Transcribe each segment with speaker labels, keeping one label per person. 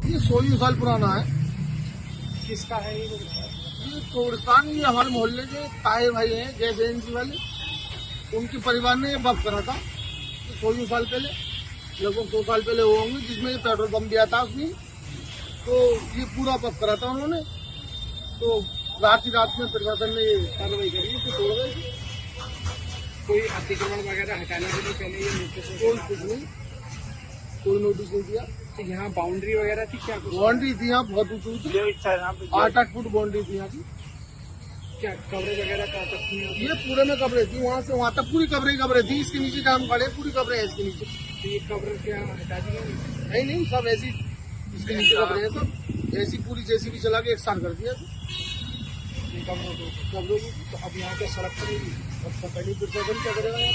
Speaker 1: ये 100 साल पुराना है।
Speaker 2: किसका है ये?
Speaker 1: ये कब्रिस्तान, ये हमारे मोहल्ले के ताहिर भाई हैं, गैस एजेंसी वाले, उनके परिवार ने ये वक्फ करा था 100 साल पहले, लगभग 100 साल पहले हुए होंगे, जिसमें ये पेट्रोल पंप दिया था उसमें। तो ये पूरा वक्फ करा था उन्होंने। तो रात में प्रशासन ने ये कार्रवाई करी तो तोड़ गए।
Speaker 2: कोई अतिक्रमण वगैरह हटाने के लिए पहले ये नोटिस
Speaker 1: कोई कुछ नहीं, कोई नोटिस नहीं दिया।
Speaker 2: तो यहाँ बाउंड्री वगैरह थी क्या?
Speaker 1: बाउंड्री थी यहाँ बहुत ऊंची, 8-8 फुट बाउंड्री थी यहाँ की।
Speaker 2: क्या कवरेज वगैरह का तक थी?
Speaker 1: ये पूरे में कब्रें थी, वहाँ से वहाँ तक पूरी कब्रें थी। इसके नीचे जहाँ हम खड़े पूरी कब्रें है इसके नीचे।
Speaker 2: तो ये कवर क्या हटा दी गई?
Speaker 1: नहीं, सब ऐसी इसके नीचे कब्रें हैं, सब ऐसी पूरी जैसी भी चला के एक साथ कर दिया
Speaker 2: कवरों को।
Speaker 1: कब्रों को।
Speaker 2: तो अब यहाँ पे सड़क पड़ेगी।
Speaker 1: अब पकड़ी प्रशासन क्या करेगा यार?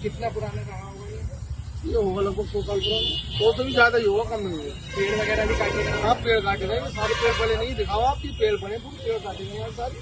Speaker 2: कितना पुराना रहा होगा ये?
Speaker 1: ये होगा लगभग 100 साल पुराना, 100 से भी ज्यादा ही होगा, कम नहीं होगा।
Speaker 2: पेड़ वगैरह भी काटे गए?
Speaker 1: आप पेड़ काटे गए, सारे पेड़ पहले नहीं दिखाओ, आपकी पेड़ बने पूरे पेड़ काटे गए यार सारे।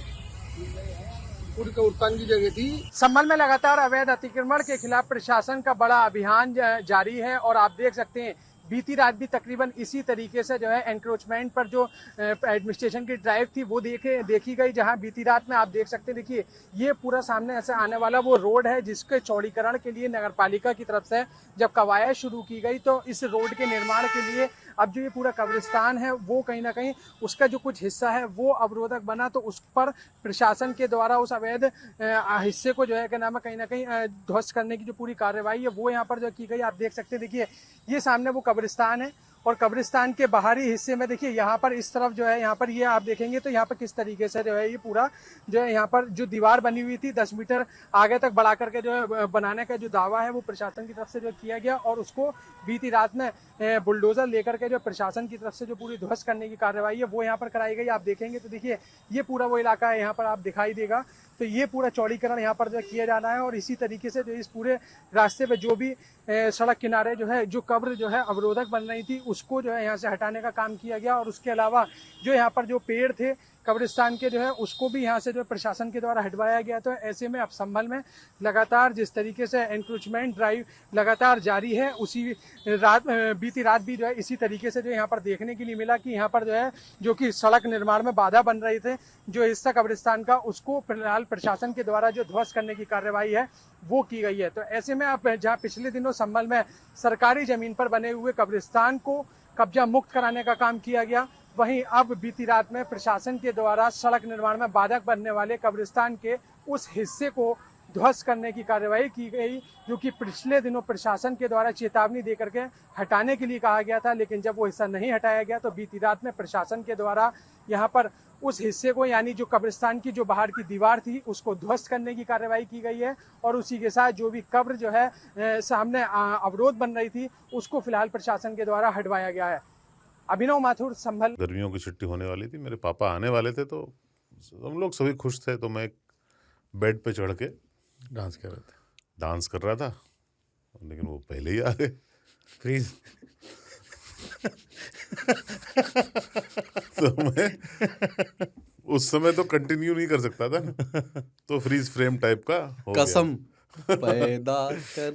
Speaker 1: पूरी कब्रिस्तान की जगह थी।
Speaker 2: संभल में लगातार अवैध अतिक्रमण के खिलाफ प्रशासन का बड़ा अभियान जारी है और आप देख सकते हैं बीती रात भी तकरीबन इसी तरीके से जो है एनक्रोचमेंट पर जो एडमिनिस्ट्रेशन की ड्राइव थी वो देखी गई, जहां बीती रात में आप देख सकते हैं। देखिए ये पूरा सामने ऐसे आने वाला वो रोड है जिसके चौड़ीकरण के लिए नगरपालिका की तरफ से जब कवायद शुरू की गई, तो इस रोड के निर्माण के लिए अब जो ये पूरा कब्रिस्तान है वो कहीं ना कहीं उसका जो कुछ हिस्सा है वो अवरोधक बना, तो उस पर प्रशासन के द्वारा उस अवैध हिस्से को जो है क्या नाम है कहीं ना कहीं ध्वस्त करने की जो पूरी कार्रवाई है वो यहाँ पर जो की गई। आप देख सकते हैं, देखिए ये सामने वो कब्रिस्तान है और कब्रिस्तान के बाहरी हिस्से में देखिए यहाँ पर इस तरफ जो है यहाँ पर ये आप देखेंगे तो यहाँ पर किस तरीके से जो है ये पूरा जो है यहाँ पर जो दीवार बनी हुई थी 10 मीटर आगे तक बढ़ा करके जो है बनाने का जो दावा है वो प्रशासन की तरफ से जो किया गया और उसको बीती रात में बुलडोजर लेकर के जो प्रशासन की तरफ से जो पूरी ध्वस्त करने की कार्रवाई है वो यहाँ पर कराई गई। आप देखेंगे तो देखिए ये पूरा वो इलाका है, यहाँ पर आप दिखाई देगा। तो ये पूरा चौड़ीकरण यहाँ पर जो किया जाना है और इसी तरीके से जो इस पूरे रास्ते पे जो भी सड़क किनारे जो है जो कब्र जो है अवरोधक बन रही थी उसको जो है यहाँ से हटाने का काम किया गया और उसके अलावा जो यहाँ पर जो पेड़ थे कब्रिस्तान के जो है उसको भी यहाँ से जो प्रशासन के द्वारा हटवाया गया। तो ऐसे में अब संभल में लगातार जिस तरीके से एनक्रोचमेंट ड्राइव लगातार जारी है, उसी रात बीती रात भी जो है इसी तरीके से जो यहाँ पर देखने के लिए मिला कि यहाँ पर जो है जो कि सड़क निर्माण में बाधा बन रही थे जो हिस्सा कब्रिस्तान का उसको फिलहाल प्रशासन के द्वारा जो ध्वस्त करने की कार्रवाई है वो की गई है। तो ऐसे में अब जहाँ पिछले दिनों संभल में सरकारी जमीन पर बने हुए कब्रिस्तान को कब्जा मुक्त कराने का काम किया गया, वहीं अब बीती रात में प्रशासन के द्वारा सड़क निर्माण में बाधक बनने वाले कब्रिस्तान के उस हिस्से को ध्वस्त करने की कार्रवाई की गई, जो कि पिछले दिनों प्रशासन के द्वारा चेतावनी देकर के हटाने के लिए कहा गया था, लेकिन जब वो हिस्सा नहीं हटाया गया तो बीती रात में प्रशासन के द्वारा यहाँ पर उस हिस्से को यानी जो कब्रिस्तान की जो बाहर की दीवार थी उसको ध्वस्त करने की कार्रवाई की गई है और उसी के साथ जो भी कब्र जो है सामने अवरोध बन रही थी उसको फिलहाल प्रशासन के द्वारा हटवाया गया है। अभिनव माथुर, संभल।
Speaker 3: गर्मियों की छुट्टी होने वाली थी, मेरे पापा आने वाले थे तो हम लोग सभी खुश थे। तो मैं एक बेड पे चढ़ के डांस कर रहा था, लेकिन वो पहले ही आ गए। फ्रीज तो मैं उस समय तो कंटिन्यू नहीं कर सकता था ना, तो फ्रीज फ्रेम टाइप का हो
Speaker 4: कसम
Speaker 3: गया।
Speaker 4: पैदा कर